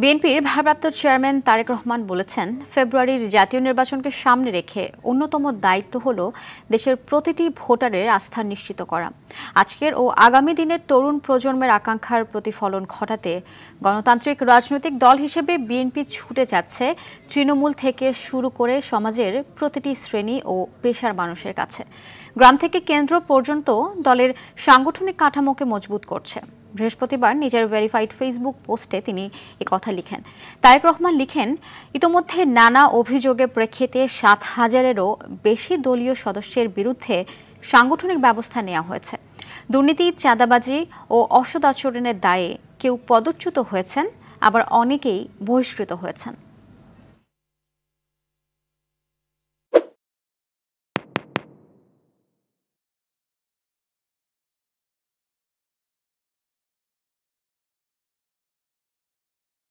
বিএনপির ভারপ্রাপ্ত চেয়ারম্যান তারেক রহমান বলেছেন, ফেব্রুয়ারির জাতীয় নির্বাচনকে সামনে রেখে অন্যতম দায়িত্ব হল দেশের প্রতিটি ভোটারের আস্থা নিশ্চিত করা। আজকের ও আগামী দিনের তরুণ প্রজন্মের আকাঙ্ক্ষার প্রতিফলন ঘটাতে গণতান্ত্রিক রাজনৈতিক দল হিসেবে বিএনপি ছুটে যাচ্ছে তৃণমূল থেকে শুরু করে সমাজের প্রতিটি শ্রেণী ও পেশার মানুষের কাছে। গ্রাম থেকে কেন্দ্র পর্যন্ত দলের সাংগঠনিক কাঠামোকে মজবুত করছে। বৃহস্পতিবার নিজের ভেরিফাইড ফেসবুক পোস্টে তিনি কথা লিখেন। তারেক রহমান লিখেন, ইতোমধ্যে নানা অভিযোগের প্রেক্ষিতে ৭,০০০-এরও বেশি দলীয় সদস্যের বিরুদ্ধে সাংগঠনিক ব্যবস্থা নেওয়া হয়েছে। দুর্নীতি, চাঁদাবাজি ও অসদাচরণের দায়ে কেউ পদচ্যুত হয়েছেন, আবার অনেকেই বহিষ্কৃত হয়েছেন।